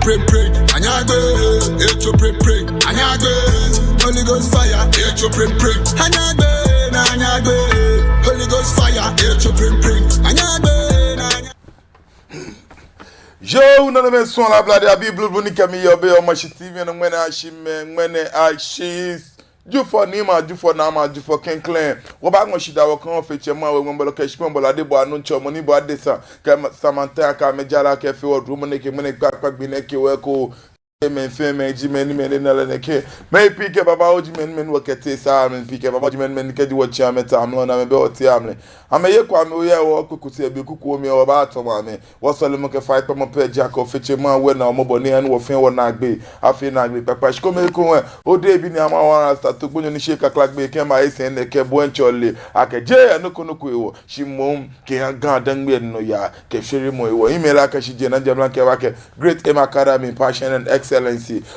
pray. Anyagbe, echo pray. Anyagbe, Holy Ghost fire, echo pray. Anyagbe, anyagbe, Holy Ghost fire, echo pray. Anyagbe, anyagbe. Yo, none of us la blood, I be blue, Bonica, me, your baby, my TV, and when I she's. Do for Nima, do for Nama, do for Ken Clan. What about when she will come fetch your mother when Bolokesh Pumble, I did boy, no chum, money, but this, Samantha, Majala, Cafe, or Romanek, Menek, Bineki, Weko. Men Jimen may pick up about men work at this arm and pick up about men get what Chamet Amlon and about Tiamley. I may walk could say Buku me or about Tomame. What's a look at fight from a pair jack or fetch a man when I'm mobile and will fail one night be. I feel like Papa Shkomeko, oh, David Yamawa start to go and shake a clock be came by saying the Cabuencholi. I can jay and no conuku. She mum can garden me no ya, Keshirimo, email like she Jana Great M Academy, passion and excellency.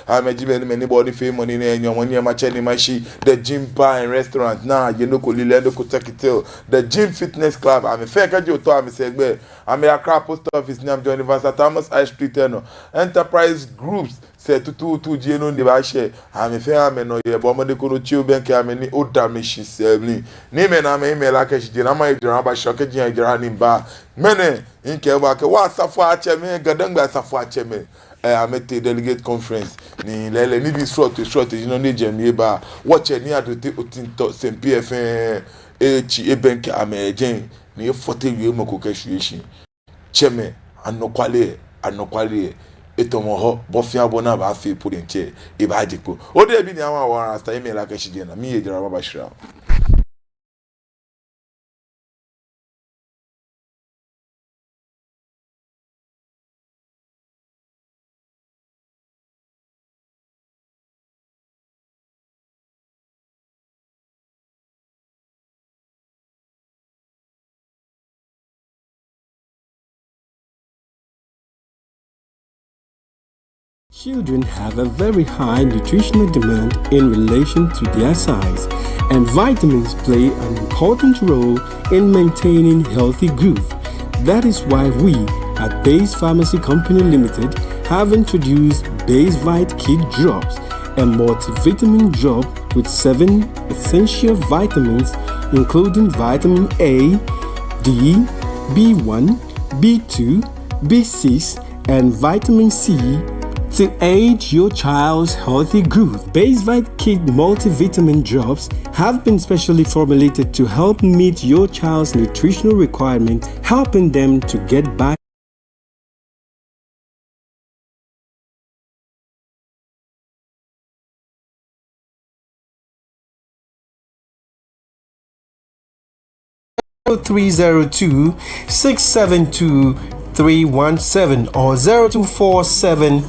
I'm a Jimmy anybody fame money and your money, my chenny, my she, the gym bar and restaurant. Now, you know, Lilendo could take it till the gym fitness club. I'm a fair you to me say, I'm a crap post office name, Johnny Vasa Thomas I Street Enterprise Groups. Say to Geno Devache. I'm a fair man, no, you're bomb the Kuruchu Bank. I'm any old damage. She said, Name and I'm a email like she did. I'm a drama shocking and running bar. Many in Kewaka, what's a far chairman, Gadanga Safar chairman. I met the delegate conference. Ni lele ni this short you know ni jemi ba watch ni adote otinto St. PFN bank amejen ni 40 wie moko kashueshi cheme anokwale etomo ho bofia bona ba fe podenche e ba ajipo o de bi ni awon awon rasta email la kashije na mi ejira baba shira. Children have a very high nutritional demand in relation to their size, and vitamins play an important role in maintaining healthy growth. That is why we at Base Pharmacy Company Limited have introduced Base Vite Kid Drops, a multivitamin drop with 7 essential vitamins including vitamin A, D, B1, B2, B6, and vitamin C to aid your child's healthy growth. Base Vite Kid multivitamin drops have been specially formulated to help meet your child's nutritional requirements, helping them to get back. (302 672 317) or 0247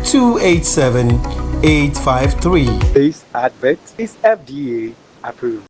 287 853. This advert is FDA approved.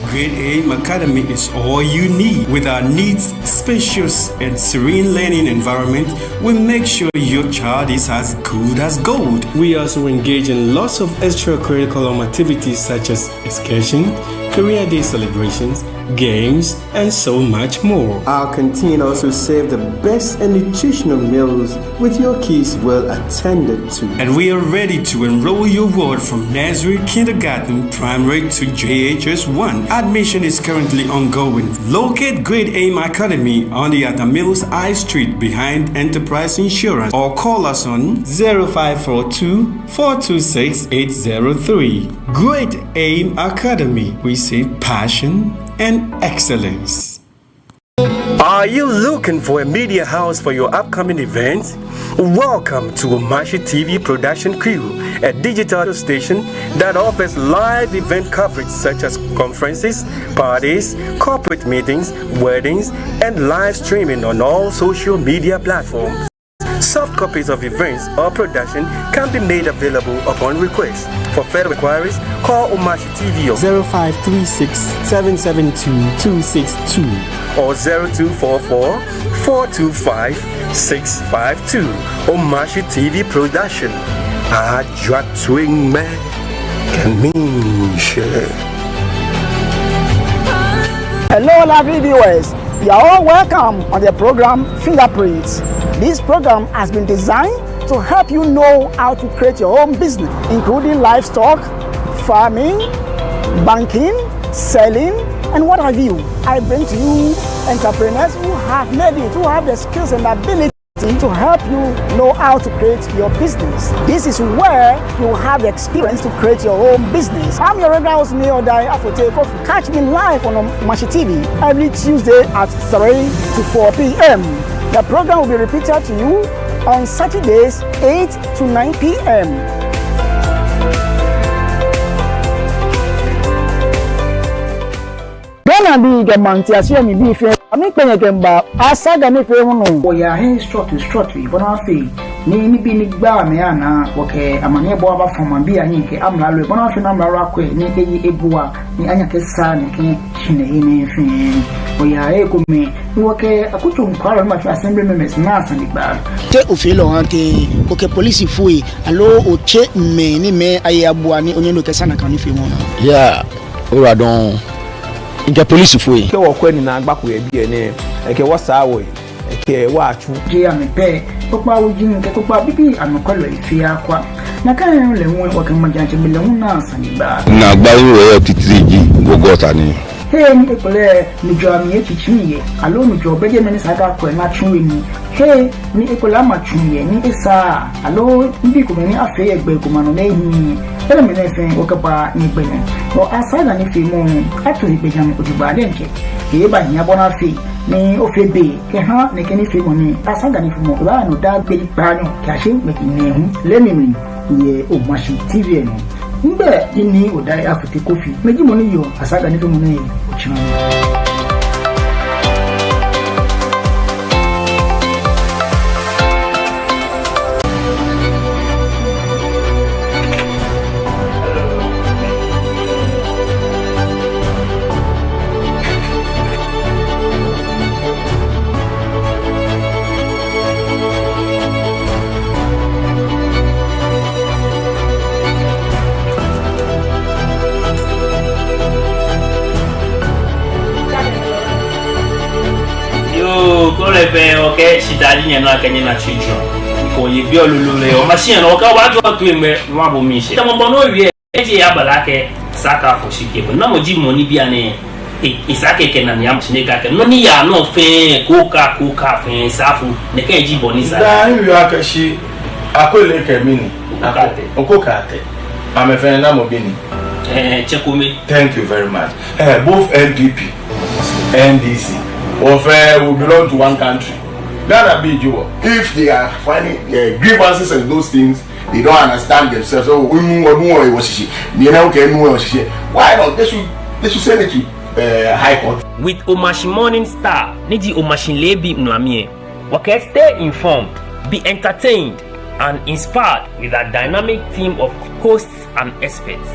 Grade A Academy is all you need. With our neat, spacious, and serene learning environment, we make sure your child is as good as gold. We also engage in lots of extracurricular activities such as excursions, career day celebrations, games, and so much more. Our canteen also serves the best and nutritional meals with your kids well attended to. And we are ready to enroll your ward from nursery, kindergarten, primary to JHS 1. Admission is currently ongoing. Locate Grade Aim Academy on the Atamills I Street behind Enterprise Insurance or call us on 0542 426 803. Grade Aim Academy. We say passion and excellence. Are you looking for a media house for your upcoming events? Welcome to Omashi TV Production Crew, a digital station that offers live event coverage such as conferences, parties, corporate meetings, weddings, and live streaming on all social media platforms. Soft copies of events or production can be made available upon request. For further inquiries, call Omashi TV on 0536 772 262 or 0244 425 652. Omashi TV Production. Ajwa Twing Man can mean share. Hello, lovely viewers. You are all welcome on the program Fingerprints. This program has been designed to help you know how to create your own business, including livestock, farming, banking, selling, and what have you. I bring to you entrepreneurs who have made it, who have the skills and ability to help you know how to create your business. This is where you have the experience to create your own business. I'm your regular host, Neodai Afote Kofi. Catch me live on Omashi TV every Tuesday at 3 to 4 p.m. The program will be repeated to you on Saturdays 8 to 9 p.m. Ghana be get manti asia mi bi fe ami penye kemba asaga mi fe hunu o ya he strut bona fe ni bi ni gba me ana oke amane bo aba foma bi anyi ke amla lo bona fe na mra akwe ni eyi egua ni anya ke sa ni ke chine ni fe o ya e ko mi oke akutu nkwaro ma fe assembly members na asani gba te ofilo ante oke police fui alo o che me ni me aye abua ni onye no ke sana kan ni fe mo ya ora don Inke police fue ke wo kwani na agbako ye bi ene ke wo sa wo ke wo achu je amepe popa uji nke popa bibi anokolo ifi akwa na kan le won wo kan majanje bele won na saniba na gba wo titriji gogota ni he ni ekole ni jo ami echichimiye alo ni jo beje meni saka ko na chunwe ni he ni ekole ama chunye ni esa alo ndi ko meni afi egbe ko mano lehi ele meni fe o kapa ni gbe ni o asaga ni fi mo atu ni bejam ko juba denke e ba nya bona fi ni o fe be ke ha ni ke ni fi mo ni asaga ni fi mo ba no da gbe pa no ka se me ni hu le mi ye Omashi TV no Mbe ini Odai Afote Kofi meji mo ni yo asaga ni fe mo ni o chima okay, she died in a Kenyan children. For you be a machine or what to him, Mabu Mishi. Some bono, Yabalake, Saka for she gave no more money be an Isake and Yam Snake, no near no fair, coca, Safu, Nekaji Bonisa. She, I could like a mini, Okokate. I'm a fan of Bini. Chekumi. Thank you very much. Both NPP, NDC. Will belong to one country. Ghana be you. If they are finding grievances and those things, they don't understand themselves. So why not? They should send it to High Court. With Omashi Morning Star, Niji Omashi Lebi Nwamie. Okay, stay informed, be entertained, and inspired with a dynamic team of hosts and experts.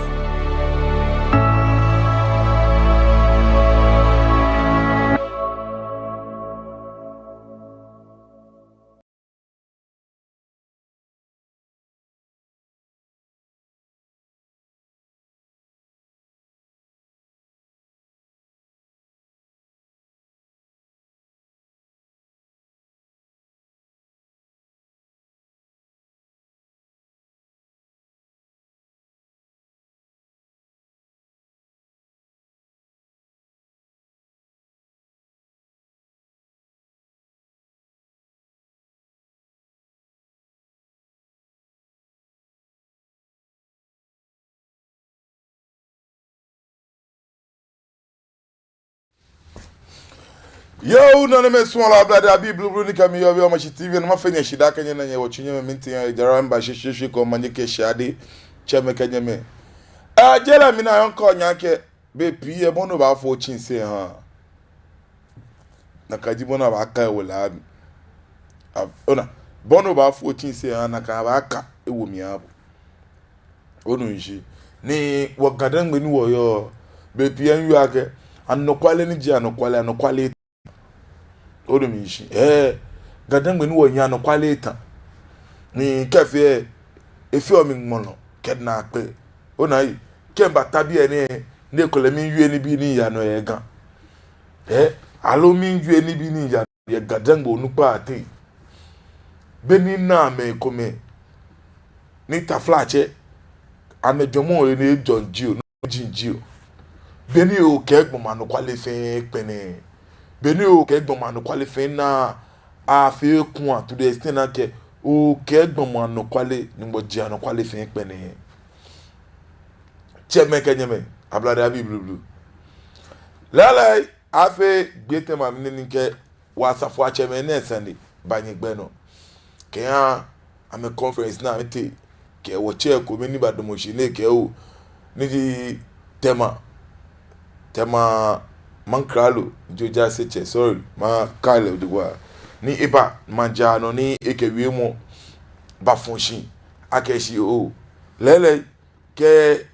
Yo, none me small blood, I be blue ni kami yo Omashi TV, no ma fenya shida kanya na nyewo chinye minti ya jaramba shishishi ko manike shadi cheme kanya me. Jela mina yonko nyake be piye bono ba fo chinse ha. Nakaji bono ba aka wala. Ona bono ba fo chinse ha naka ba aka ewo mi abo. Onu nji ni wagadan gbe ni wo yo be piye nyu ake anokwale ni ji anokwale Odumishi gadangbe ni wo nya no kwaleta ni cafe efi o mi mono kedna pe onayi kemba tabi ene ne kolemi yue ni bi ni ya no ye gan alo mi yue ni bi ni ya ye gadangbe onupa ate beni na me kome ni taflache amejomo ni John Gio no Gio beni o kegbo manu kwale fe pene beni o kegbo manu kwale fe na a fe kun to the extent that o kegbo manu kwale ni mo ji anu kwale fe pene cheme kenyeme ablade abi blue lala afe gbete ma mini nke wasafo acheme na sande banyegbe no ke a ame conference na mete ke wo che ko meni badomoshi ne ke o ni di tema mankralo joja seche sorry ma kale odugwa ni iba manjano ni ekewie mo ba fonshi akeshi o lele ke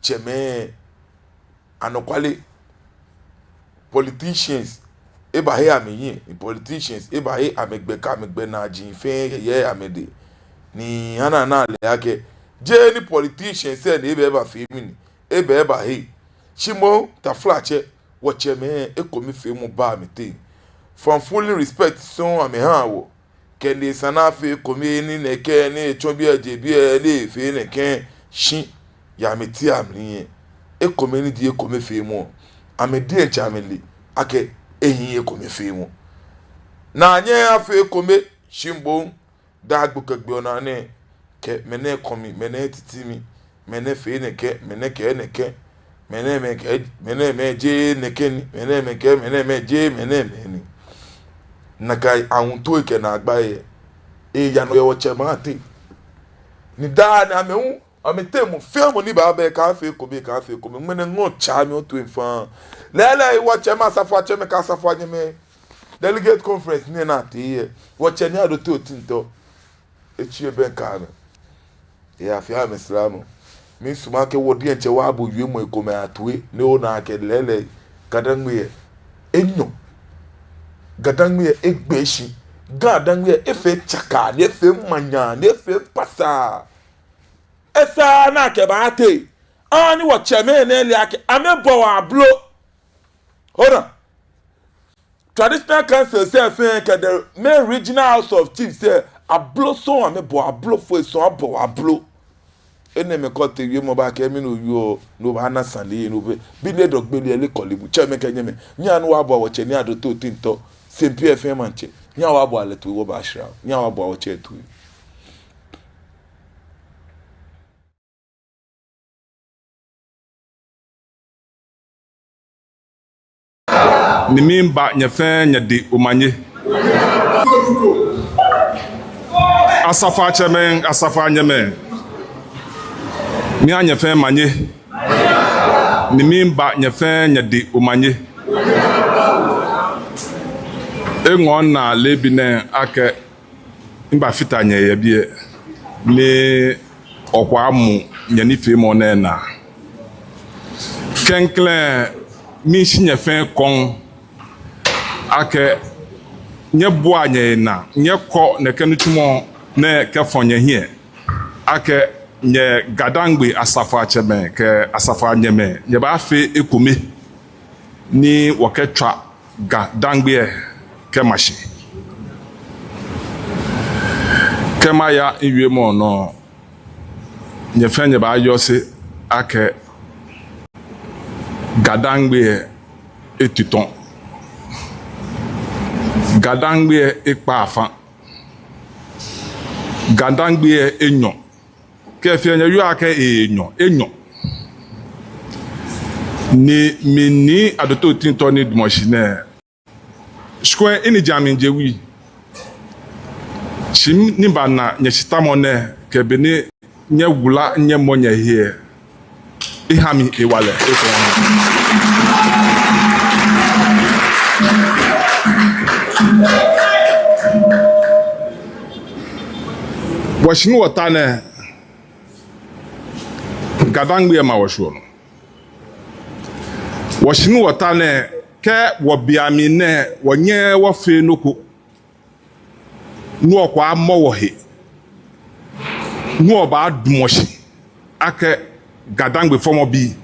cheme anokwale politicians eba he ameyin politicians eba he amegbe na jinfe ye amede ni ana na le ake je ni politicians say na eba femini eba he chimo ta flache wache me ekomi fe mu ba mete from fully respect so ame ha wo kende sana fe komi ni neke ni echon bi eje bi ele fe neke shi ya meti amni ekomi ni di ekomi fe mu ame di echameli ake ehin ekomi fe mu na anye afe ekomi shimbo da agbukegbe ona ne ke mene komi mene titimi mene fe neke mene ke neke mene me je nekeni mene me je mene ni nakai awunto ike na agbaye ya no yo chemate ni da na me ametemu film ni ba be ka fe ko me mene ngo cha mi o to infan lele wo chema safo cheme ka safo anyeme delegate conference ni na te wo cheni ado to tinto echie ben ka me ya fi am islamu mi suma ke wodi enche wa abo wie mo ekome atwe ne o na ke lele gadangwe enyo gadangwe egbeshi gadangwe efe chaka ne efe manya ne efe pasa esa na ke ba ate ani wo cheme ne le ake amebo wa blo ora traditional council say fe ke the main regional house of chiefs say ablo so amebo ablo fo so abo ablo ene me kote wie mo ba ke mi no yo no ba na sale no be bi le dogbele ele kolebu cheme kenye me nya no wa bo wo che ni adoto tinto sempi FM manche nya wa bo ale to wo ba shira nya wa bo wo che tu ni mimba nyefe nyade omanye asafa chemen asafa nyeme mi anya fe manye ni mimba nya fe nya de omanye engo na lebine ake mba fita nya ye bie ni okwa amu nya ni fe mo na kenkle mi shinya fe kon ake nya bo anya na nya ko na kanu tumo na ke fonye hie ake nye gadangbe asafa cheme ke asafa nyeme nye ba fe ekome ni waketwa gadangbe ke mashi kema ya iwe mo no nye fe nye ba yose ake gadangbe etuton gadangbe ekpa afa gadangbe enyo kefia nya yu ake enyo ni mini adoto tinto ni dmoshine shkwe ini jamin jewi shim ni bana nya shitamone kebene nya wula nya monya hie ihami ewale washinu watane gadangbe ma washo no washinu watane ke wobiami ne wonye wofe noko nu okwa amowohe nu oba adumoshi ake gadangbe fomo bi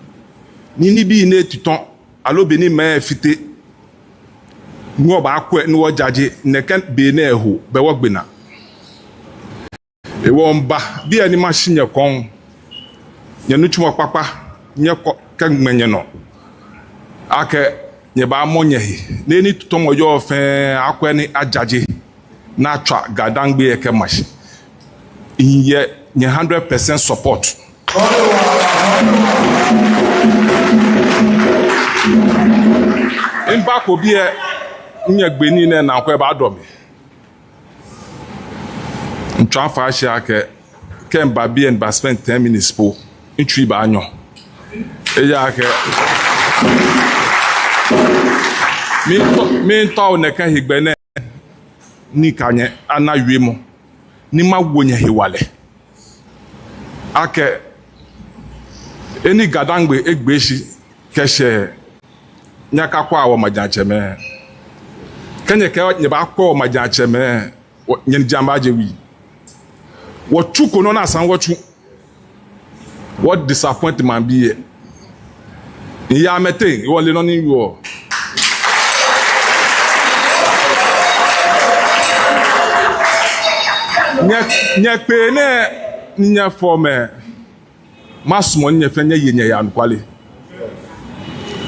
ni bi ne tuton alobe ni me fite nu oba akwe nu ojaje ne ken be na eho be wogbena e womba bi ani machine kon nye no twuma papa nye ka gmenye no ake nye ba monye hi ne ni tomo yo fe akwa ni ajaje na atwa gadangbe eke machine inye nye 100% support imba ko bi e nye gbeni ne na akwa ba do mi ntwa fa ahia ake kemba bi and ba spend 10 minutes po ntwi ba anyo eya ake mi to ne ka higbene ni kanye anawie mo ni ma wonya hiwale ake eni gadangbe egbeshi keshe nyaka kwa wo majacheme kenye ke nye ba kwa wo majacheme nyen jamba jewi wo chuko no na san wo chu what disappointment be here ya mete wo le no ni yo nya pe ne nya forme masmo nya fe nya yenya ya nkwale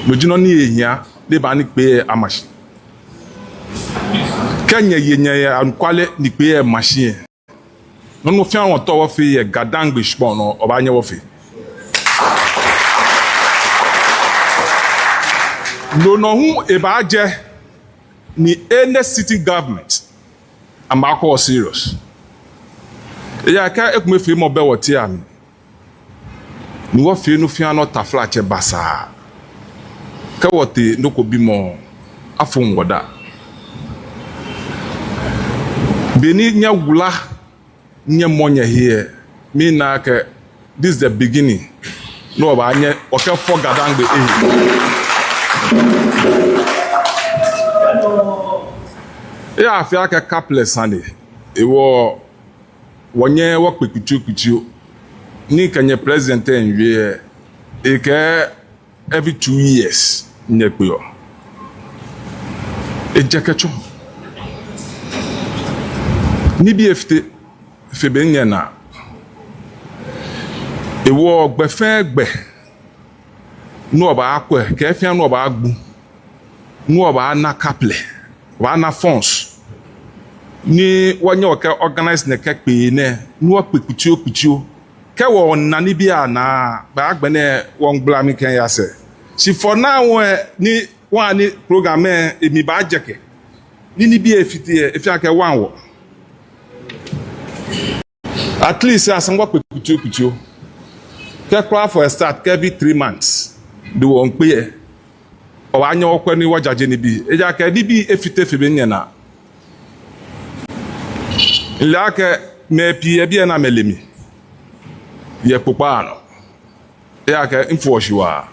lojino ni yenya de ba ni pe amashi kenya yenya ya nkwale ni pe machine no fi awon to wo fi ye gadangbe shpon no oba nya wo fi no no hu e ba je ni any city government amako serious ya ka ekume fi mo be woti ami ni wo fi no fi ano tafla che basa ka woti ndoko bi mo afun woda beni nya wula nya monya here me na ka this is the beginning no ba anya o ka for gadangbe ya afia ka capless ande ewo wonye wo pekuchu ni kanye president enwie eke every 2 years nyekpo ejekacho ni bi efte febenya na ewo gbefe gbe no ba akwe ke fia no ba agbu no ba na caple wa na fonds ni wonye oka organize ne kekpe ne ni wo pekuchu ke wo na ni bia na ba agbene won gbla mi kan ya se si for now ni wa ni program emi ba jeke ni bia efi aka wan wo at least as ngwa pekuchu ke kwa for a start ke be 3 months do won pe o anya okwa ni wajaje ni bi eja ka ni bi efite febe nyana ilake me pie bia na melemi ye popano ya ka infoshiwa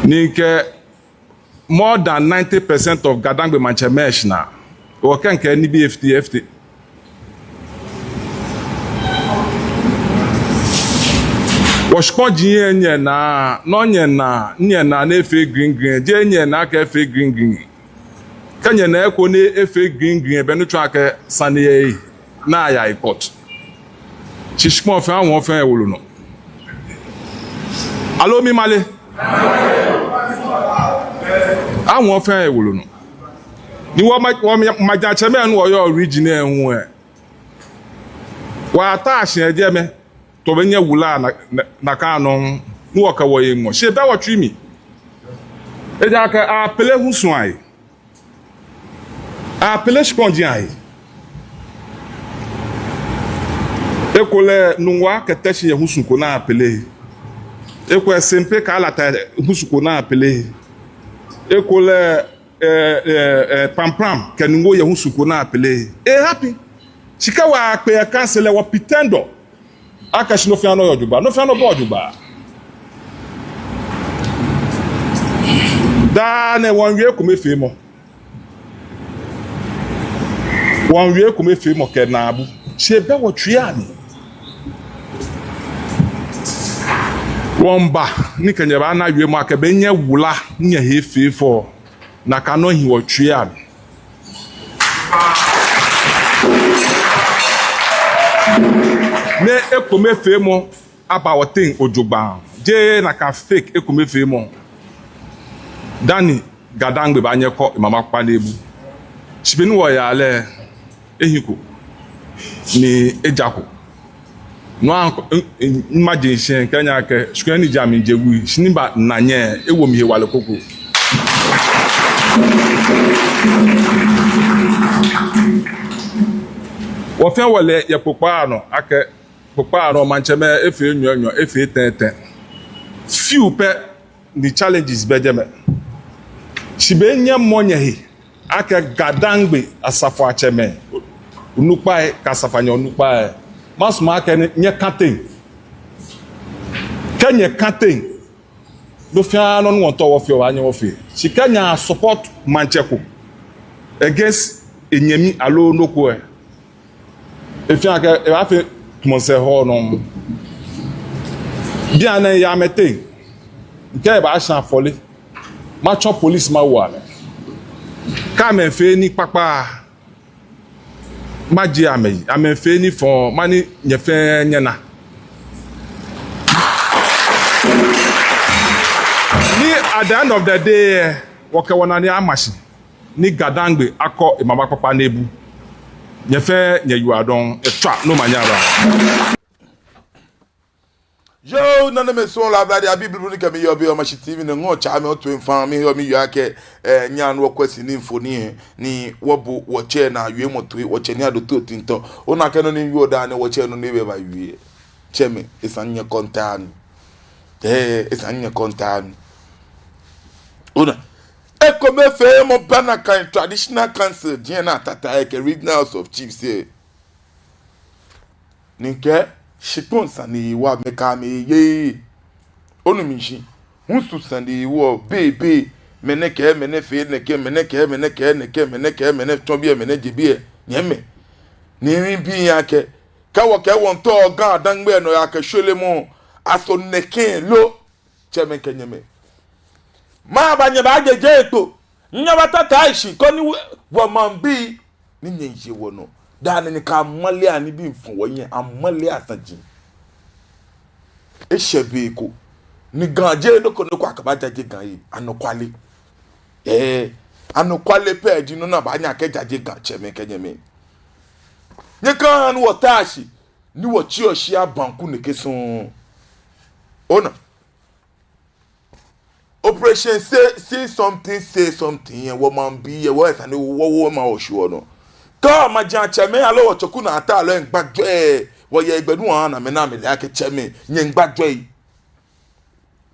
ni ke more than 90% of gadangbe manchemesh na o kan ke ni bi FT washpo jinye nye na no nye na efe green je nye na ka efe green kanye na eko ne efe green be no twa ka sane na ya ikot chishmo fe awon fe ewolo no alo mi male awon fe ewolo no ni wo maja cheme nu oyo original ehun wa attach eje me to benye wula na ka no nu wo ka wo yenwo she be wo twimi eja ka a pele husun ai a pele sponge ai ekole nuwa ka tashi husun ko na pele ekwe sempe ka lata husun ko na pele ekole pampram ka nuwo ye husun ko na pele happy chika wa pe cancel wa pitendo akashi no fi ano yojuba no fi ano bo ojuba da ne won wie kumefe mo ke na abu se be wo tria ni won ba ni kenye ba na wie mo aka be nya wula nya hefe fo na ka no hi wo tria ni ne ekome fe mo aba woten ojogba je na ka fake ekome fe mo Dani gadangbe ba nye ko mama pa lebu sibenu wo ya le ehiko ni ejako no anko imagine kenya ke skwani jami jewu siniba nanye ewo mi wale koko wo fe wole ye popa no ake popa no mancheme efe nyo efe tenten few pe the challenges bedeme sibenye monyehi ake gadangbe asafo acheme unupa kasafanya unupa masuma ake nye katen kenye katen do fia no no to wo fi o anya wo fi si kenya support mancheko against enyemi alo noko e fi ake e ba fi tumonse ho no bien na ya meten nke ba shan fole macho police ma wa ka me fe ni papa maji ame fe ni fon mani nye fe nyena ni at the end of the day woke wona ni amashi ni gadangbe akọ imama papa nebu nye fe nye yuadon etwa no manyara Yo, none me so la blade abi Bible ni kemi yo be o ma TV ne ngo cha me o to infam me yo mi yo ake nyan wo kwasi ni mfoni ni wobo wo che na yue moto wo che ni adoto tinto ona ke no ni yo da ne wo che no ne be ba yue cheme isanye kontan isanye kontan ona eko me fe mo bana kan traditional council dia na tata ke regional house of chiefs say ninke shipon sani wa meka me ye onumishi hunsu sani wo bebe meneke menefe neke meneke mene tobi mene jibie nyeme ni bi yake kawo ke won to gan dangbe no yake shole mo aso neke lo cheme kenyeme ma banye ba jeje eto nya batata ishi ko ni wo mambi ni nyenje wono dane ni ka male ani bi mfun wonye amale asaji eshebeko ni ganje no ko akaba jaje gan yi anokwale anokwale pedi no na ba nya ke jaje gan cheme kenyeme nye kan wo tashi ni wo chi oshia banku ne kesun ona operation say something wo man bi wo esa ni wo ma oshu no ka ma jan cheme alo wo choku na ata alo ngbajo wo ye igbedun an na me na me le ake cheme nye ngbajo yi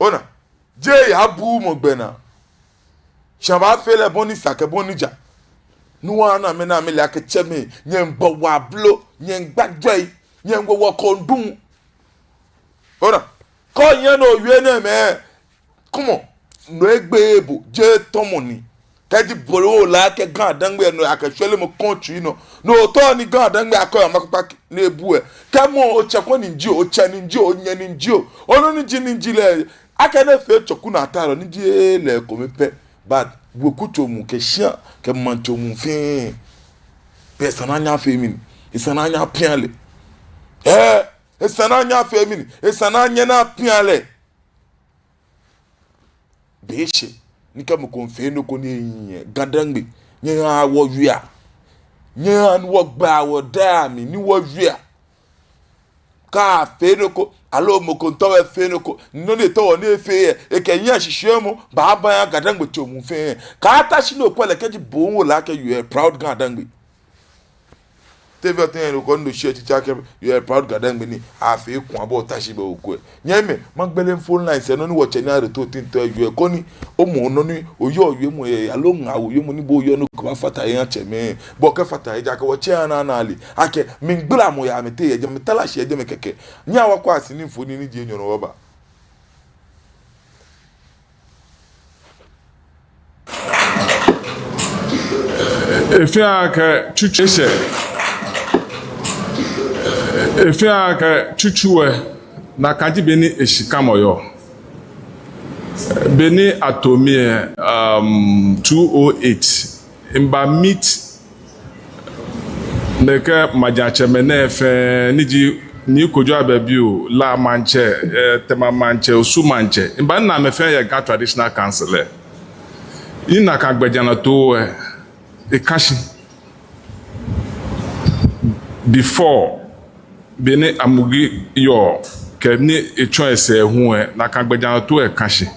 ona je ya bu mo gbena shaba fele boni sake boni ja nu an na me le ake cheme nye ngbo wa blo nye ngbajo yi nye ngwo wo kondun ona ko yen no yue na me come on no egbe ebo je tomoni kadi boro la ke gan dangbe no akashwele mo country no to ni gan dangbe akoya makpa na ebu e kemo o chekwo ni nji o cha ni nji o nye ni nji o ono ni ji ni nji le aka na fe choku na ataro ni ji le ko mepe but wokuto mu ke shia ke manto mu fin persona nya fe mi isana nya piale isana nya fe mi isana nya na piale beshe nika mo konfe no ko ni gadangbe nye awo wia nye an wo gba wo da mi ni wo wia ka fe no ko alo mo ko to fe no ko no le to ni fe e ke yin asise mo ba ba ya gadangbe to mu fe ka ta shi no ko le keji bo wo la ke you are proud gadangbe teve ten ko ndo shi ti chake you are proud gadangbe ni a fe kun abo ta shi be oku e nyeme magbele phone line se no ni wo che ni are to tin to you e ko ni o mo no ni oyo mu e alo nga oyo mu ni bo yo no ko fata yan che me bo ke fata e ja ke wo che na ali ake min gbla mo ya mete ye je metala shi e je me keke nya wa kwa asini phone ni je enyo no ba efia ka chuchese efia ka chuchuwe na kanji beni eshikamoyo beni atomie 208 imba meet neke majachemene fe niji ni kojo ababio la manche tema manche osu manche imba na me fe ye ga traditional council ina ka gbejana to e kashi before bene amugi yo ke ni echo ese hu na ka gbejana to e kashi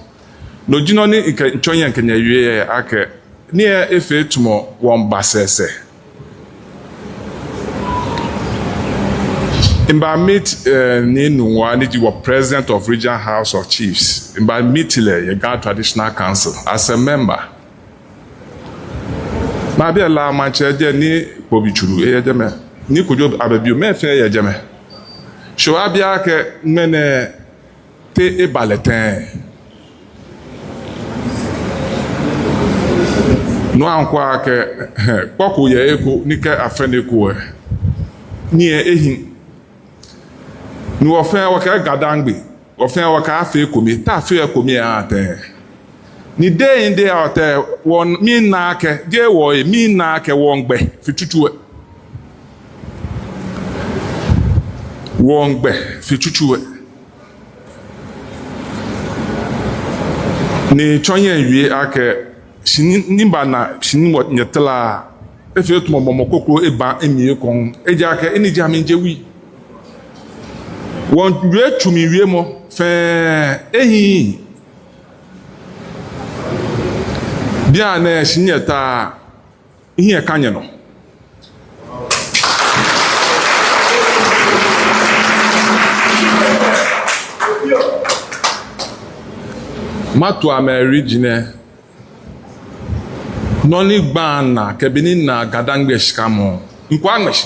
no jino ni nke nchonya nke nyawie ake ni efe tumo won basese Imba meet ni nuwa ni ji president of Regional House of Chiefs. Imba meet le Yega Traditional Council as a member. Ma bi la manche je ni pobichuru e je me. Ni kojo ababio me fe ye je me. Sho abia ke mene te e baletin. No ankwa ke kpoko ye eko ni ke afene ko ni ehin ni wofen waka gadangbe wofen waka afi komi ta afi komi ate ni day in day out won mi na ke je wo mi na ke won gbe fitutu won gbe fitutu ni chonye wi ake ni ba na sini mo nyetla efe to mo kokro eba emi kon eja ke eni ja mi je wi won wie tumi wie mo fe ehi bia na shinyeta ihe kanye no matu amerigine noni gbana kebini na gadangbe shikamo nkwa ngbesh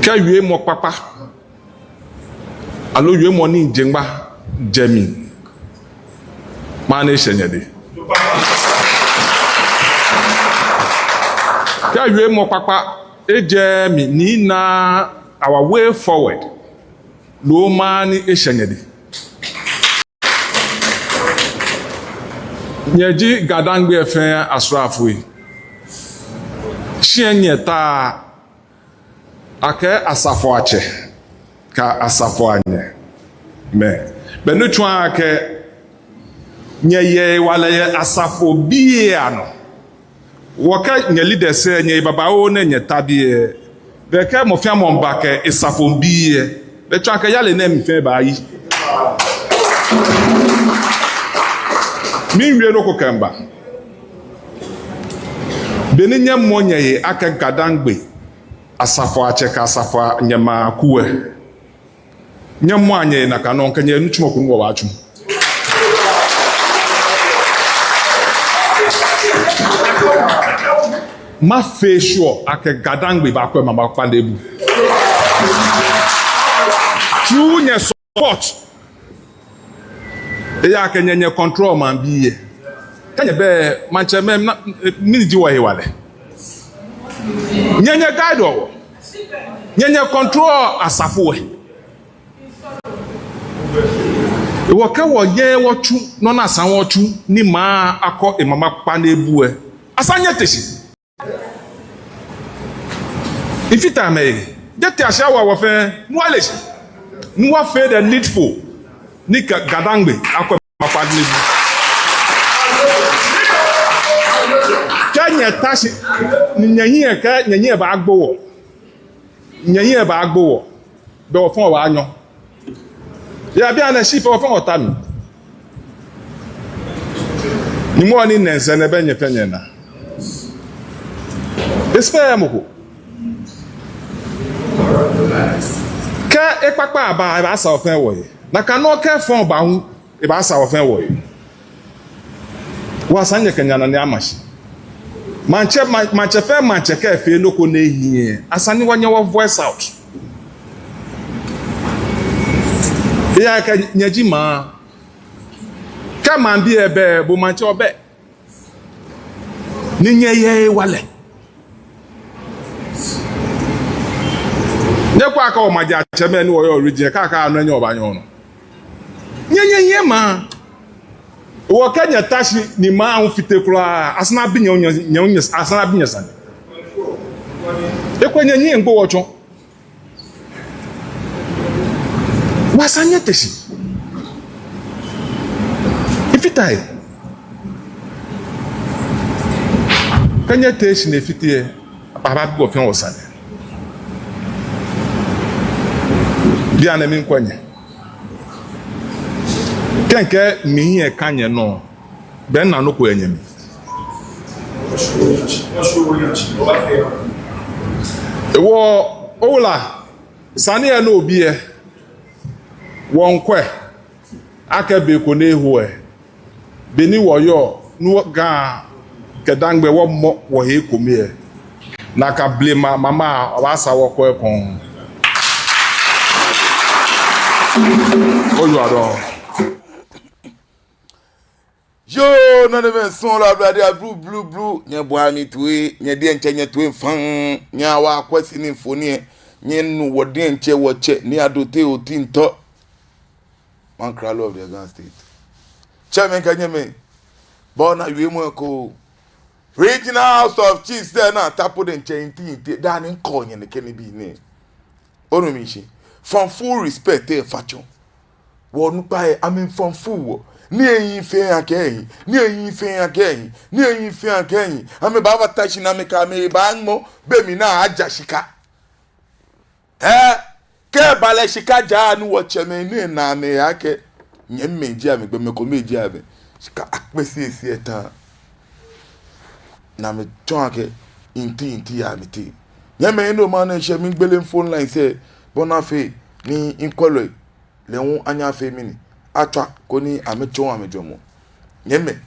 ka wie mo papa alo yue mo ni jengba jemi ma na eshenyede ka yue mo papa ejemi ni na our way forward lo ma ni eshenyede nyeji gadangbe efe asrafu shianyeta ake asafo ache ka asafo anye me benu twa ke nyeye wale asafo bie ano woka nye leader se nye baba o na nye tabie be ke mo fia mo mba ke asafo bie be twa ke yale na mfe ba yi mi nwie no ko kamba benu nye mo nyeye aka gadangbe asafo ache ka asafo nyema kuwe nyammo anye na kanon kanye nuchumo kunwa wachu ma fe sure ake gadangbe ba kwa mama kwandebu true nye support eya kenye nye control man biye kanye be manche mem miniji wa hewale nyenye guide owo nyenye control asafuwe woke wo ye wochu no na san wochu ni ma akọ imama pa na ebu asanye teshi ifita me dete ashawa wo fe mualeshi nu wa fe the needful ni gadangbe akọ mapa na ebu kanye tashi nyenye ba agbowo be wo fun wa anyo ya bia na ship of otami ni mo ni nense na benye fenye na espere moko ka epapa aba sa ofen woye na ka no ka fon ba hu e ba sa ofen woye wa sanye kenya na ni amashi manche fe manche ka fe loko na ehie asani wanye wo voice out ya ka nyaji ma kama bi ebe bo manche obe ni nyeye wale ne kwa ka o maja cheme ni wo yo origin ka anu enye obanye ono nyeye ma wo kanya tashi ni ma an fitekura asana binya asana binya san ekwenye nyi ngbo wocho wasanye teshi ifitai kanye teshi ne fitie baba bi ofin wosane dia na mi nkwenye kenke mi ye kanye no ben na no ko enyemi ewo ola sani ya no obi e won kwe akebe ko ne hu e beni wo yo nu ga kedangbe wo mo wo he komi e na ka blema mama wa sa wo ko e kon oyo ado yo na ne ben son la blade blue nya boami tuwe nya de nche nya tuwe fan nya wa kwasi ni foni nya nu wode nche woche ni adote otinto man cry love the Gun State chairman kanyeme bona yemu ko regional house of chiefs there na tapo de nche inti da ni nko nya ne kene bi ni onumishi from full respect e facho wonu pa e amen from full ni eyin fe akeyin ni eyin fe akeyin ni eyin fe akeyin ame baba tashi na me ka me ba nmo be mi na aja shika ke bale shika ja nu wo cheme ni na me ake nyem meji ame gbe me ko meji ame shika akpesi esi eta na me ton ake inti ya miti nyem eno ma na she mi gbele phone line say bonafe ni inkolo lewon anya fe mini atwa koni amejomo nyeme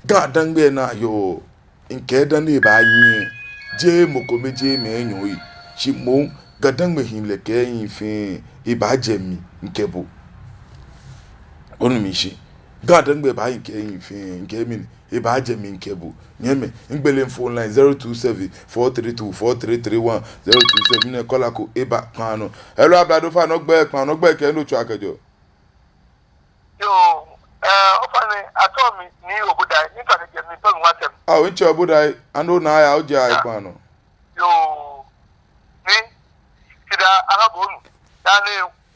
gadangbe na yo nke da ne ba yin je mokomeje me enyo yi shimo gadangbe hinle ke yin fin iba jemi nkebo onumishi gadangbe ba yin ke yin fin nke mi iba jemi nkebo nyeme ngbele phone line 027-432-4331 027 ne kola ko eba pano hello ablado fa no gbe ke no chu akejo yo ofane atomi ni obudai ni twa de mi to watem we obudai ando na ya oje ai pano yo ni kida arabonu dani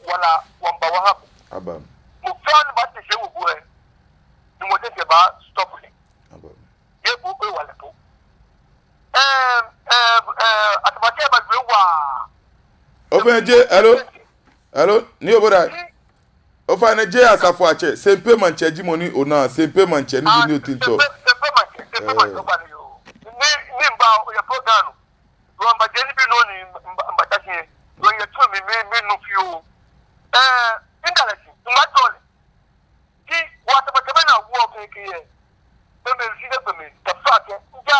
wala wamba wahab abam mo fan ba te se wo boy ni mo te ba stop ni abam ye bo ko wala to atubake ba gbe wa obeje hello ni obudai o fa na je asafo ache sempe manche jimoni ona sempe manche ni ni otinto sempe manche ba ni yo ni mba o ya program ro mba je ni bi no ni mba tashi ro ye tu mi no fiu indalesi mba tole ki wata ba tebe na wo ke ye me si de me ta fa ke ja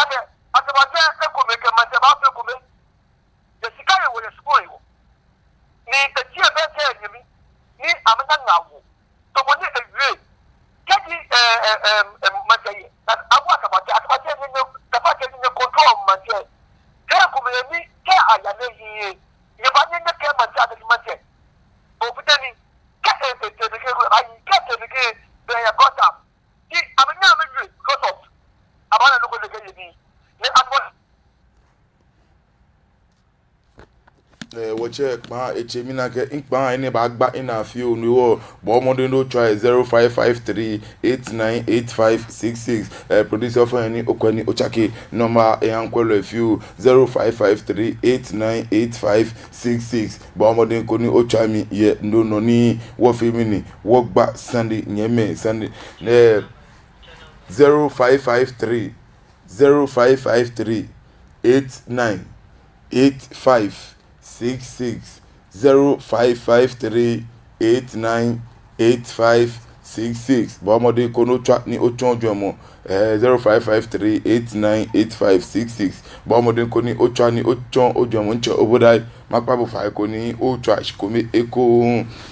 be ataba je e ko me ke ma se ba fe ko me ye sikaye wo ye school yo ni te tie be ke ni ni amata ngawo to mo ni ewe kedi machaye abu atabate ni tabate ni control mache ke ko me ni ke ayane hiye ye ba ni ke macha de mache o fitani ke te ke ayi ke te ke be ya gota ki amanya me because of abana no ko de ke ni ni abu woche pa echemina ke nkpa ene ba gba ina fi onu wo bo mo de no try 0553898566 producer for any okwani ochake number e ankwelo afiu 0553898566 bo mo de ko ni ochami ye no ni wo fi mini wo gba sunday nyeme sunday 0553 8985 66 0553898566 bomode kono twa ni otunjo mo 0553898566 bomode koni otwa ni otun ojo mo nche obodai makpabo fa ko ni otwa shikomi eko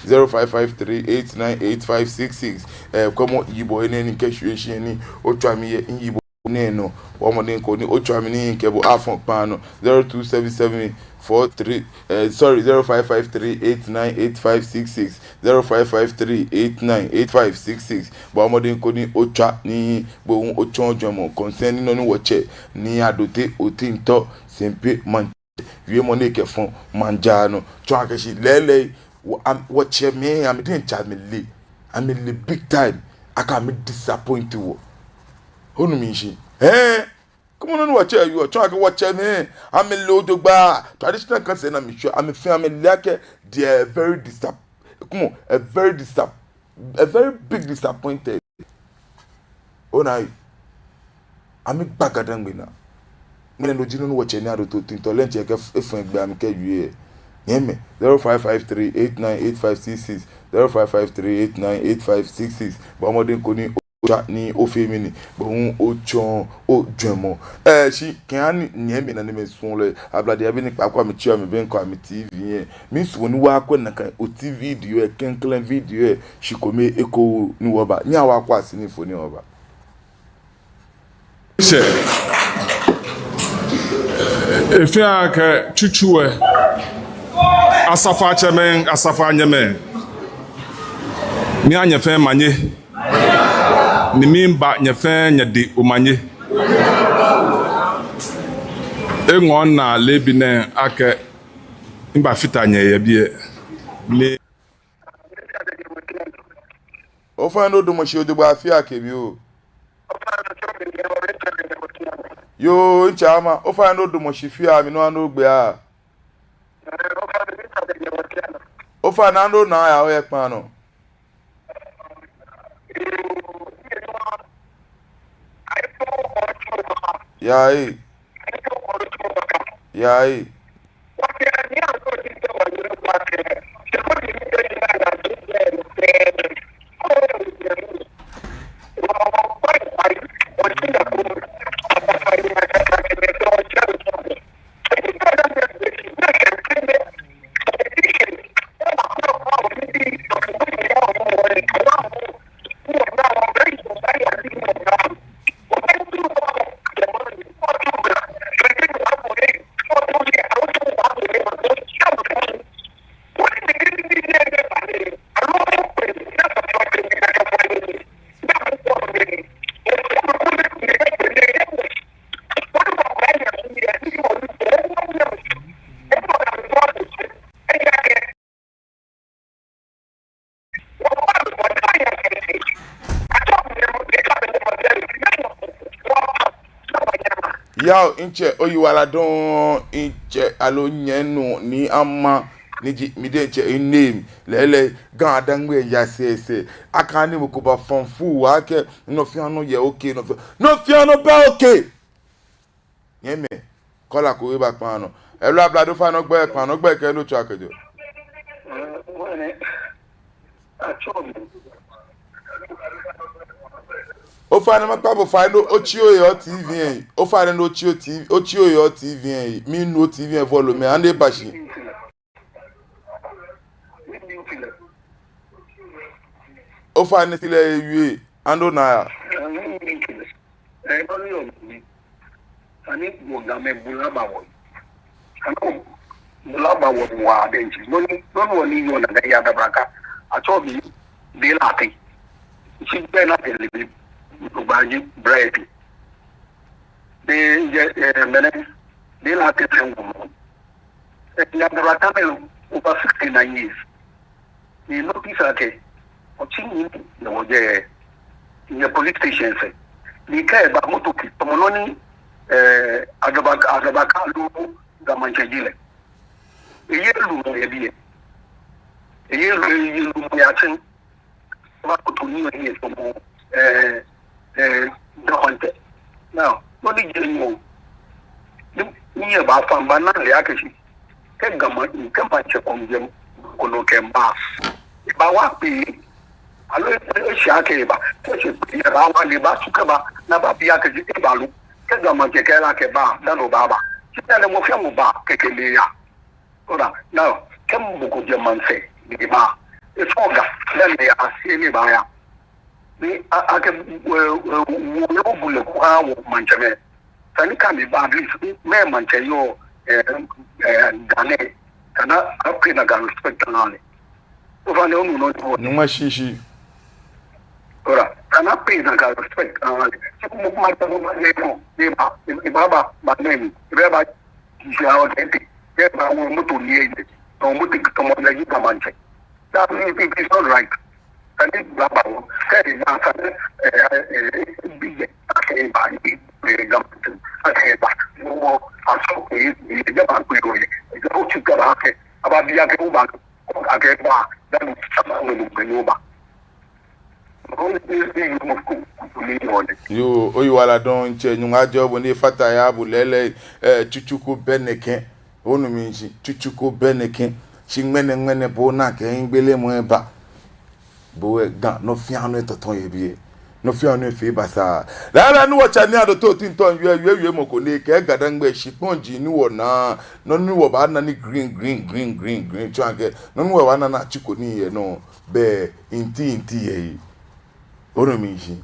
0553898566 komo yibo ene ni keshueshi ni otwa mi ye yibo no wamodin ko ni otwamini nkebo afon pano 0277 0553898566 0553898566 wamodin ko ni otwa ni bo ochonjomo concerning no woche ni adote otinto sempe man wie mo ne kefon manjano twa kashi lele woche me am din chat me le am le big time aka me disappoint wo honu mi shi come on watch you try to watch me I'm a lodogba traditional can say na me sure I'm a family like they very a very big disappointed. Oh na I'm back at them now. Me no jino no watch any ado to talent e fun egbe am ke wie yeme 0553898566 0553898566 ba modern ko ni ni ofemini bon ochon ojemo shi kan nyemi na me sunle ablade abi ni pakwa me chia me ben kwa me tv mi so ni wa kwa na kan o tv video kenklen video shi kome eko ni wo ba nya wa kwa sini fo ni oba she efia ka chuchuwe asafa chemen asafa nyeme ni anya fe manye ni mimba nyefe nyade omanye engon na lebine ake imba fita nye bie le o fa no do mo shi odugbo afia kebi o yo nchama o fa no do mo shi fia mi no anu gbe a o fa na no na ya o ye pan no Yai. Yao inche oyiwala don inche alo nyenu ni ama ni mi de inche name lele gan adangbe ya se akani mo ko ba fonfu wa ke no fi anu ye okay no fi anu ba okay yeme kola ko we ba pan no elo ablado fa no gbe pan no gbe ke no tu akejo o fa na mapa bo fa no ochio yo tv o fa na ochio yo tv mi no tv follow me ande bashi o fa na tile ewie ando na ani mo me bulaba wo ano bulaba wo wa denji no woni yo na ya da braka achobi de late si be na tele Ubaji bright. Mene de la tengo. Ya de la tamelo over 69 years. Ni notice ake. Ochini no je in a police station say. Ni kai ba motoki tomoloni agabaka lu ga manchejile. Eye lu no ye lu ya tin. Ba ko to ni ye tomo the now what did you know? Ni ba fa ba na le akashi ke gama in kan ba che konjem kono ke ba ba wa pe alo e sha ke ba ke che ba wa le ba su ke ba na ba bi akashi ke ba lu ke gama ke la ke ba da no ba ti na le mo fi mo ba ke le ya ora now ke mo ko je man se ni ba e foga le ya si ni ba ya ni ake wo bule ko ha wo mancheme sani ka mi ba at least me manche yo gane kana apre na ga respect na over no no no numa shishi ora kana pay na ga respect ko mo marta mo ne baba ba ne ba ya o dente ba mo mutu ni no mutu ko mo la yi ba manche that is not right. Kani baba wo kadi na ka biye ake ba ni gamtu ake ba mo aso ni de ba ku yo ni ko chu ka ba ke aba biya ke ba ko ake ba dan sama no no ba yo oyi wala don che nyunga job ni fata ya bulele chuchuku beneke onu minji chuchuku beneke shingmene bo na ke ngbele mo eba bo gan no fianu toton ye bie no fianu fe basa la nu wacha ni ado to tinton ye mo ko ne ke gadan gbe shiponji ni wo na no ni wo ba na ni green change no ni wo wa na chiko ni ye no be inti ye onu minji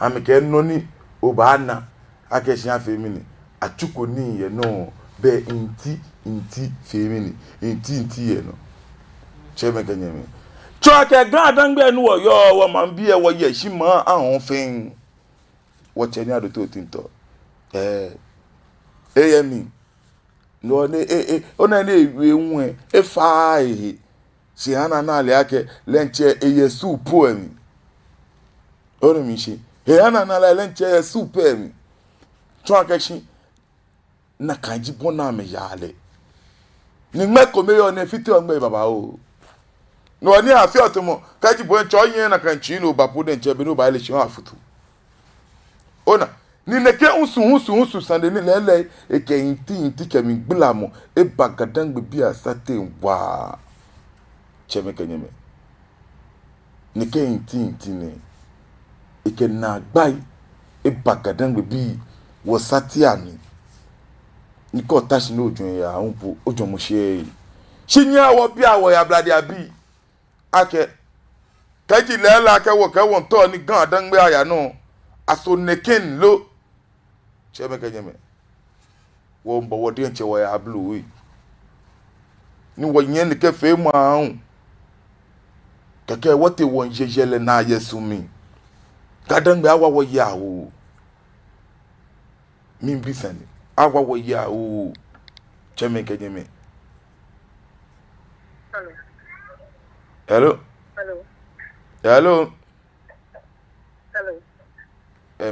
amike no ni obana akeshi afemini achuko ni ye no be inti femini inti ye no cheme kenyeme choke gadan gbe nu wo yo wo man bi e wo ye shima ahun fin wo cheni ado to tinto eyemi no ne ona na ewe nwe efa ehe si ana na ale ake lenche eyesu poemi onu mi shi ana na ale lenche eyesu poemi choke shi na kanji bona me yale ni meko me yo ne fiti ogbe baba o no ni afi otomo kaji bo ncho yin na kanchi no bapo de nche be no ba ile shi afutu ona ni neke unsu sande ni lele eke inti kemi gblamo e bagadan gbe bi asate wa cheme kenyeme neke inti ne eke na gbai e bagadan gbe bi wo sate ani niko tashi no ojun ya unpu ojo mo se shinya wo bi awo ya blade abi ake kaji lela ke wo nto ni gan adan gbe aya no aso neken lo cheme kenyeme wo mbo wo de nche wo ya blue wi ni wo yen ke fe mu ahun keke wo te won jejele na yesu mi gadan gbe awa wo ya o mi bisani awa wo ya o cheme kenyeme hello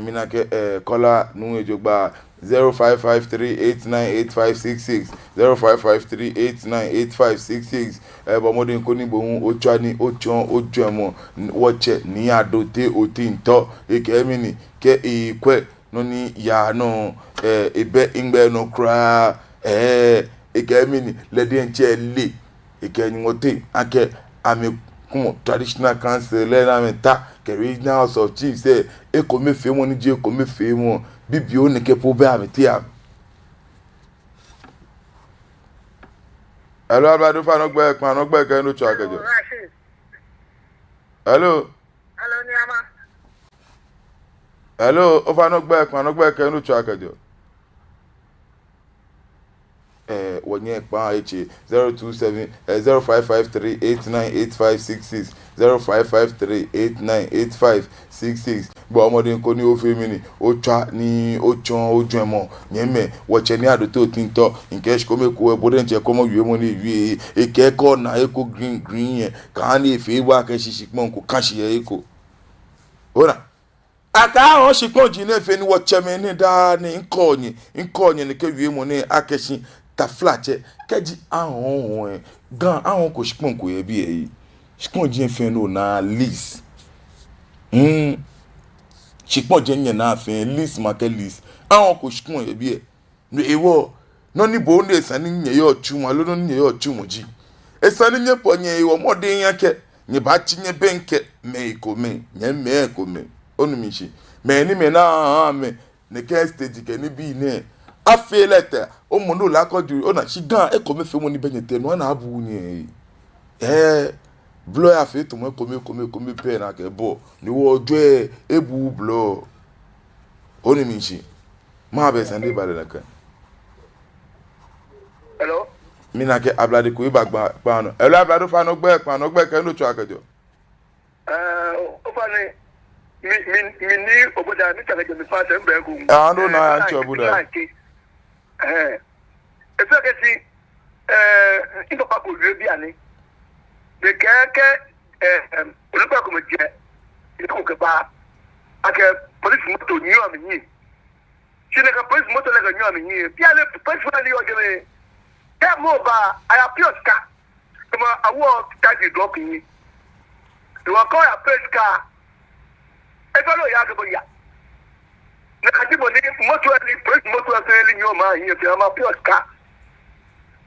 mina ke kola nu ejogba 0553898566 0553898566 bomodin ko ni bohun ocho ni ojo emo woche ni adote otinto ekemini ke ikwe no ni ya no ebe ingbe no kra ekemini lede nche le ekenyote ake ame kuma traditional council na meta ke regional house of chiefs say eko mefe mo ni je eko mefe mo bibi o ne ke po be ameti am hello abadu fa no gbe ke no cho akejo hello ni ama hello o fa no gbe ke no cho akejo wonye pa eche 027 0553898566 0553898566 bo omode nko ni o fe mi ni o twa ni o chon oju emo nyeme woche ni adoto tinto nke shiko meku e bode nche komo yue mo ni yue eke ko na eko green yen ka ni efe wa ke shishikpon ko kashi ye eko ora aka o shikpon ji na efe ni woche me ni da ni nkonye ni ke yue mo ni akeshi ta flache keji ahun gan ahun ko shipon ko ye bi e shipon je fen no na list shipon je nyen na fen list ma ke list ahun ko shipon ye bi e no ewo no ni bo no esan ni ye ochu lo no ni ye ochu mo ji esan ni po nye ewo modin yake ni ba chi nye benke me ko me nye me ko me onu mi shi me ni me na me ne ke stage ke ni bi ne afelete o mono la ko ju ona shi gan e ko me fe mo ni benyete no na abu ni blow ya fe to mo come pe na ke bo ni wo ojo ebu blow oni mi shi ma be sande ba de kan hello mi na ke ablade ko iba gba no hello ablade fa no gbe ke no tu akejo o fa ni mi ni oboda mi ta ke mi fa se mbe gu no na ya ncho oboda efe ke si ito pa ko ri bi ani de keke olupa ko me je ito ko ba ake police moto nyu ami ni chine ka police moto le nyu ami ni bi ale police moto le o je me e mo ba aya pioska kuma awo taji drop ni do ko ya pioska e ko lo ya ko ya na ka ti bo ni moto ni police moto se le nyu ma ni e ma pioska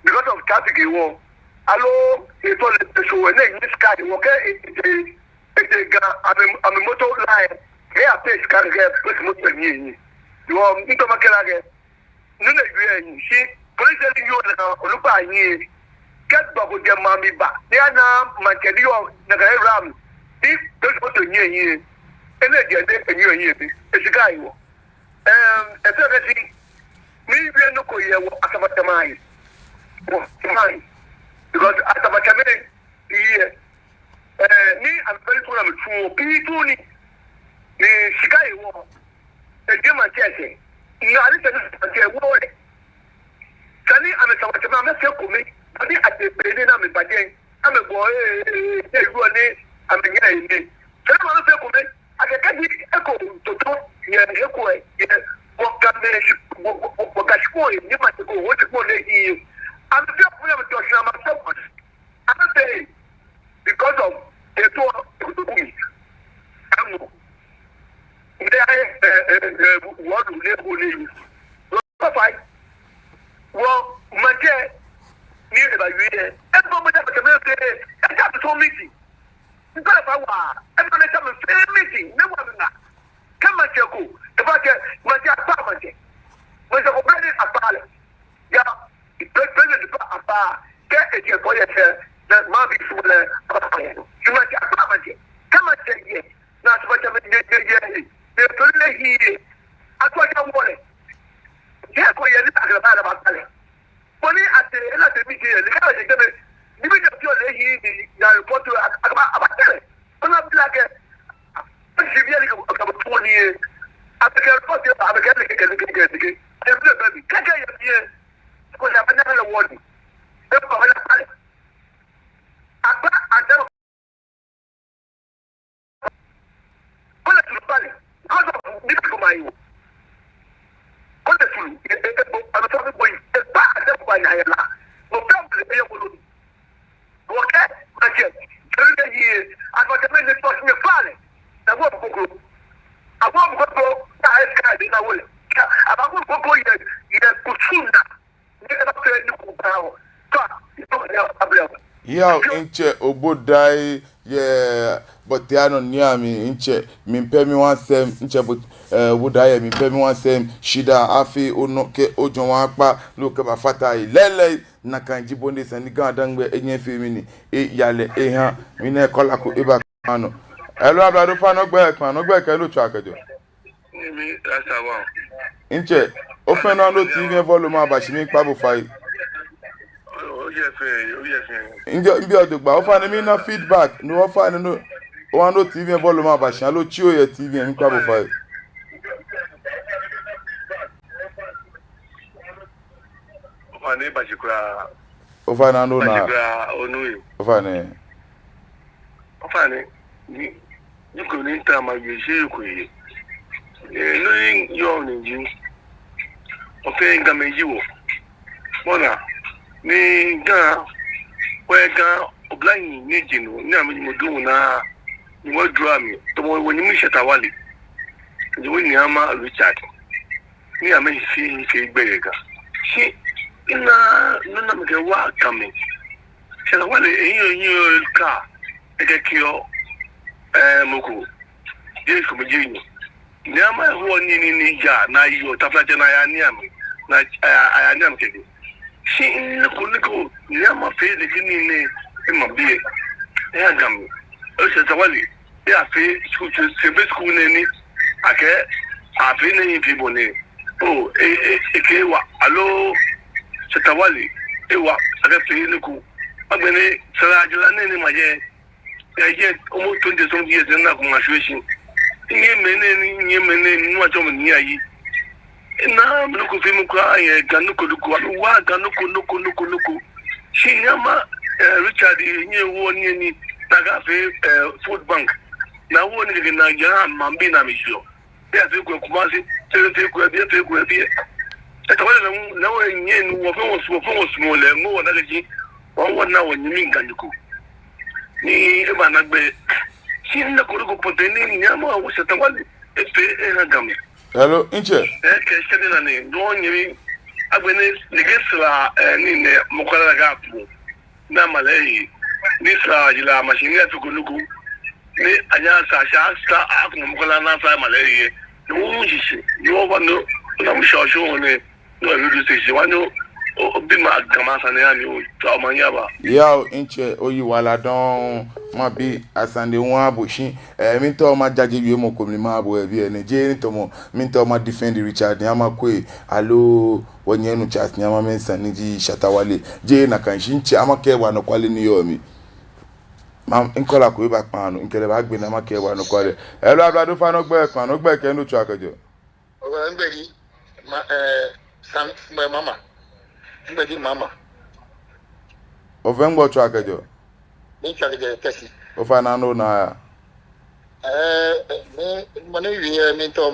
because of traffic wo alo eto le so we na ni sky wo ke e ga am moto line e a pioska ke police moto ni yo nto makela ke nuna yue ni si police ni yo na olupa yin get babo je mami ba ni ana mankeli yo na ga ram di police moto ni yin ene je de yin yin bi e sika yo e fe ke si mi bi no ko ye wo asabata mai wo mai because asabata me ye ni am very sure am true pi tu ni sika yo e je ma chese na ali tani ke wo le tani ame sabata ma me se ko mi ani ate pele na me baden ame bo e ru ni ame nya ni se ma se ko mi ake ka di e ko toto ye e ko ye wo ka me wo ka ko ni ma ko wo ko le yi ame se ko me to sha ma so much ame say because of eto mi amu what do they believe? Well, my dear, near by you, everybody have to meeting. You got a power, everybody have a meeting. No one come at your go. If I get my dear apartment, when the opening a palace, yeah, it's president a bar, get it here for yourself. That might be full of you might get apartment. Come at it, not so much of it. The police here, I thought you wanted. Yeah, for you, I got about that. Money at the meeting, the guy is going to give me the lady, the report to about that. I'm not like a severe about 20 years. I think I'll put you up again. Everybody, can't get here because I have another warning. I don't. Because of this for my you. Honestly, I'm talking about the back of my hair. No problem, be able to. Okay? Okay. During the years, I got the message for me, father. I want to go. I want to go. I can't do that. I want to go here. You have to soon now. You have to go. You don't have a yeah, inche obodai yeah but they are not near me inche mi pay me one sem inche but obodai mi pay me one sem shida afi onoke ojon wa pa look ba fata lele na kanji bonde sani gan dangbe enye fi mi ni e yale e han mi na kola ko eba kanu elo ablado fa no gbe ke lo tu akejo mi rasa wa inche o fe no no tv volume abashi mi pa bo fai Mbi odugba o fa ni mi na feedback no o fa ni no o an no TV volume abashan lo chi o ye TV en pa bo fa o fa ni bajikura o fa na no na onu o fa ni ni ko ni ta ma ye se ko ye no yo ni ji o fe nga meji wo mona ni ga wega oblanyi ni jinu ni ami mo dun na ni mo drum mi to mo woni mi sheta wale ni woni ama Richard ni ami fi gbere ga si ina nuna mi ke wa kame sheta wale yin ka e ke kio moko je ko mi jinu ni ama ho ni ja na yo tafla na ya ni ami na aya ni am ke si niko ni ama fe de kini ni ma bi ya gam o se tawali ya fi school school ni ake afi ni people ni o ke wa alo se tawali ewa ake fi ni ku agbeni sara ajula ni ma je almost 20 some years na ku ma shweshi nye mene ni wa jomo ni ayi na mnuko fi mu kwa ye ganuko duko wa ganuko nuko shi nyama Richard nye wo ni na ga fe food bank na wo ni na ja mambi na misho ya fe ku kumasi fe ku bi etawale na wo nye ni wo fe wo le mo na gaji wo na wo nyimi ganuko ni e ba na gbe shi na ko ko poteni nyama wo se tawale efe gam. Hello, Inche. Ke shede na ni do nyimi agbene negesra ni ne mokala ga pu na malai ni sa jila machine ya tukuluku ni anya sa akun mokala na sa malai no jishi yo bano na mshosho ne no rudu se wano obi ma gama sa ne ani o to manya ba ya Inche oyi wala don ma bi asande won aboshin mi to ma jaje wi mo ko mi ma abo e bi ene je ni to mo mi to ma defend Richard ni amakwe alo wonye nu chat ni ama mensa ni ji shatawale je na kan shinchi amake wa no kwale ni yomi mam inkola ko ba panu inkele ba gbe na amake wa no kwale elo ablado fa no gbe ke no tu akajo o ngbedi ma sam mama ngbedi mama o ven gbo tu akajo ni chage kesi o fa na no na mo ne wi mi to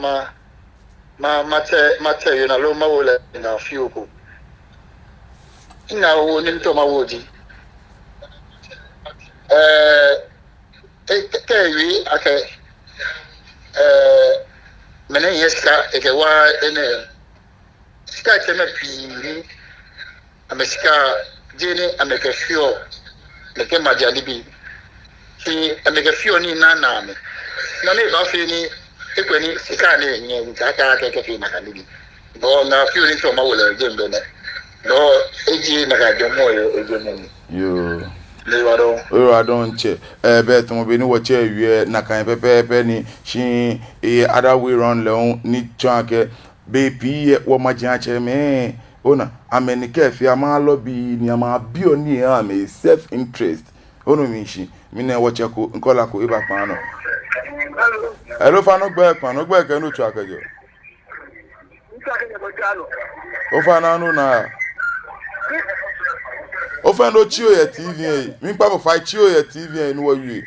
mate yo na lo ma wo le na fioko ina wo ni to ma wo di wi ake mena yeska eke wa ene ska cheme pi ameska jene ameke fio leke majalibi ki ameke fio ni na me na ne ba fi ni ekweni sika ne nye ntaka keke fi na kalibi bo na fio ni to ma wo le jembe ne do eji na ga jomo yo Adon che be to mo be ni wo che wi na kan pepe ni shi other way round le ni chanke be pi wo ma jan che me ona amenike fi ama lobby ni ama bi oni am self interest ono mi shi mi na wo che ko nkola ko iba pan no hello fa no gbe ke no tu akajo o fa na no na o fa no chio ye TV mi pa fa chio ye TV no wa wi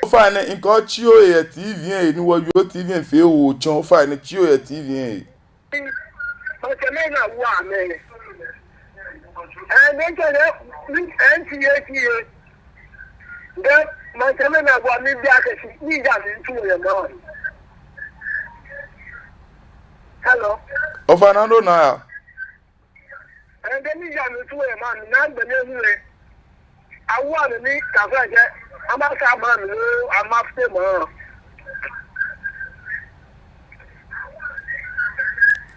o fa ne nko chio ye TV ni wa wi TV fe o chon o fa ne chio ye TV okay me na wa me me tele NCA de man tele na wa mi bi ake si ni ja mi tu ye mo hello o fa na no na and then you are to a man, not the name. I want to meet Cavaja. I'm not a man, I'm after more.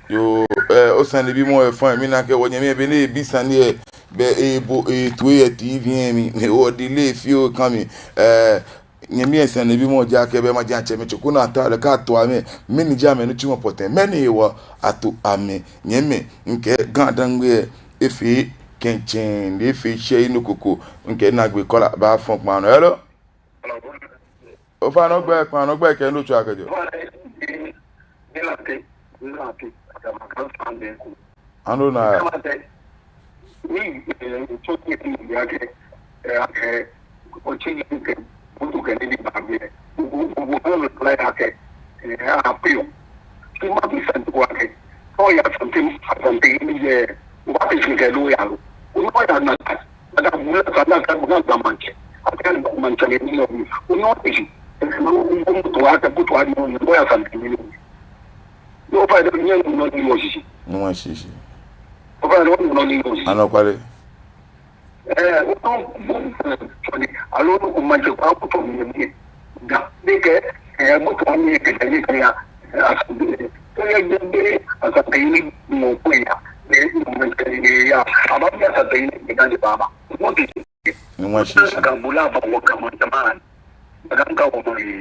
Yo, o send bi mo e fun mi na ke wo nyame be na bi sane be ebo to ye TV mi o delay fi o kan mi nyame send bi mo ja ke be ma ja che mi chuku na ta le ka to ame mini ja me no chi mo poten meni wo ato ame nyame nke gandangwe efi kenchen le fi she inu koko nke na gbe kola ba fun pa no hello o fa no gbe ke no tu akajo anu na ni to ti ya ke o chi ke butu ke ni ba be bu play ake apio ki ma bi san ko ake o ya something ni je what is ke do ya no ya na da mu ta na ka ga manche akan manche ni no no ti no to aka butu ani no ya san ni no pa de ni no ni mo shi no wa shi o pa no ni mo shi ano kwale alo ko manche ko ko to ni da de ke butu ani ke ni ke ya asube to ya de aka ni mo ko ya ne mo ke ya aba ya sa de ni ga de baba mo ti mwa shishi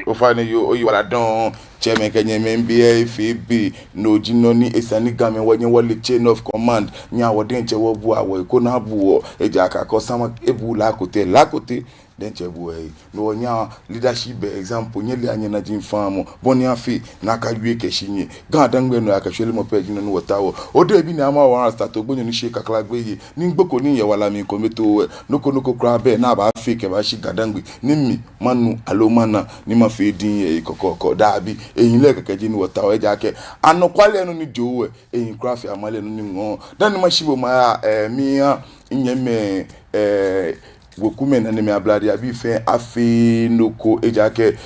ofane yo oyi wala don cheme kenye membia FB no jino ni esani game wenye wale chain of command nya woden che wo bu awo ko na bu eja aka ko sama ebu la kote den che bu e no nya leadership example nyele anya na jin famo boni afi na ka wie keshinye gadan gbe no aka shele mo page no wotawo odo ebi na ama wa start ogbonyo ni she kakla gbe yi ni gboko ni ye wala mi kometo noko kra be na ba fake ba shi gadan gbe ni mi manu alomana ni ma fe din ye kokoko dabi eyin le kekeji ni wotawo eja ke anokwale no ni jowe eyin craft amale no ni ngo dan ma shibo ma mi nyeme wokume na me abladi abi fe afi noko ejake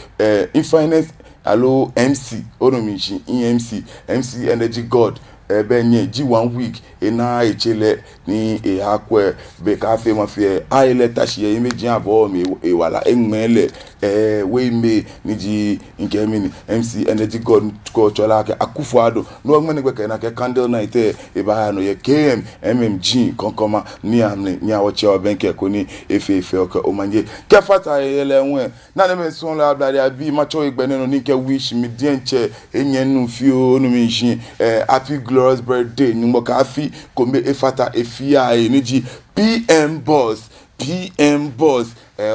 infinite allo MC onomishi MC energy god benye ji 1 week ena echele ni ehakwe be ka fe ma fe aile tashi imeji abo mi ewala enmele we me ni ji nkemini MC energy god ko chola ke akufuado no ngene gbe na ke candle night e ba no ye KM MMG konkoma ni amne nya woche obenke ko ni efe oke omanje ke fata ele nwe na ne me son la abladi abi ma cho igbene no ni ke wish mi dienche enyenu fio no mi jin happy glorious birthday ni mo ka fi ko me efata efia eniji PM boss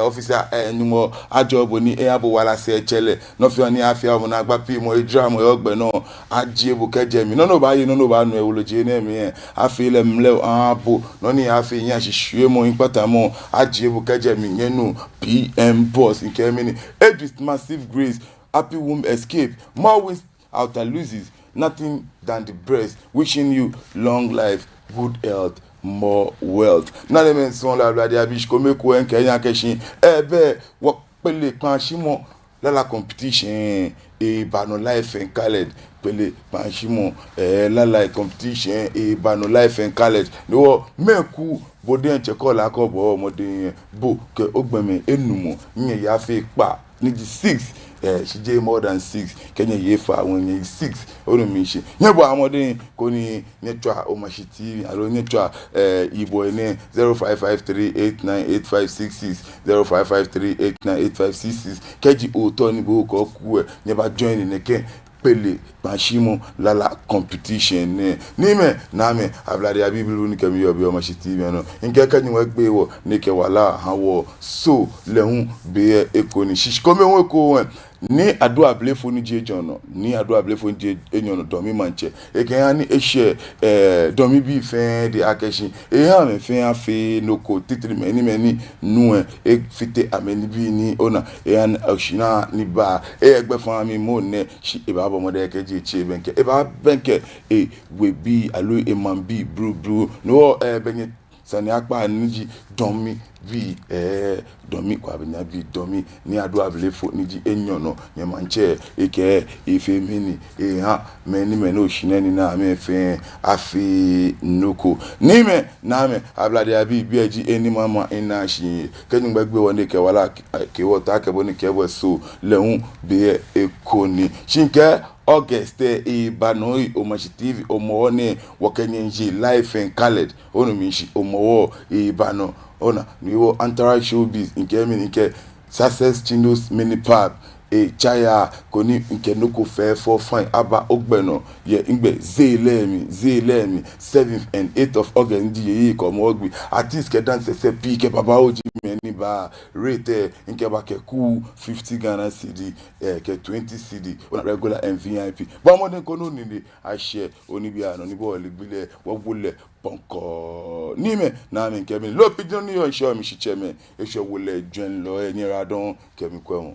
officer numo ajobo ni abo wala se echele no fi oni afia mo na gba pi mo ejra mo ogbe no ajiebu keje mi no ba yi no ba nu ewoloje na mi afile mle abo no ni afi yan sisue mo impata mo ajiebu keje mi yenu PM boss nke mi ni with massive grace happy womb escape more wins outer loses nothing than the breast wishing you long life good health more wealth na le men son la bladi abish ko me ko en kenya keshin ebe wo pele panshimo la competition e bano life en college pele panshimo la competition e bano life en college no meku bode en cheko la ko bo omode bo ke ogbeme enumo yin ya fe pa ni 6 she dey more than 6 kenya yefa when you 6 onomishi nyebo amode ko ni netwa omashiti alo netwa ibo ene 0553898566 0553898566 keji oto ni bo ko ku nyeba join ni ke pele bashimo la competition ni me na me abladi abibulu ni kemi obi omashiti no nke kanyi we gbe wo ni ke wala hawo so lehun be ekoni shishikome won ko ni ado ablefo ni jejono ni ado ablefo ni enyono domi manche eken ani ehye domi bi fe de akeshi ha me fe afi noko titri meni nu fite ameni bi ni ona an oshina ni ba egbe fun mi mo ne shi e ba bo mo de keji chi benke e ba benke we bi alo e man bi bru no benye sani akpa niji domi bi domi kwa benya bi domi ni ado ablefo niji enyono ne manche eke ife mini ha meni oshineni na me fe afi nuko nime na me ablade abi bieji eni mama inashi kenyu gbagbe won ke wala ke wota ke boni ke bo so lehun be ekoni shinke August banoi omashitivi omoone wakenyenji life and college ono mishi omowo bano ona niwo antara showbiz nke success chinos mini pub chaya koni nke noko fe for fine aba ogbeno ye ngbe zelemi 7th and 8th of August ndi yi ko mo ogbi artist ke dance se pi ke baba oji meni ba rate nke ba ke ku 50 Ghana cedi ke 20 cedi on regular MVP ba mo den kono ni a share oni bia no ni bo le gbile wo wole ponko ni me na me nke me lo pidon ni yo show mi shi cheme e show wole jen lo e ni radon ke mi ko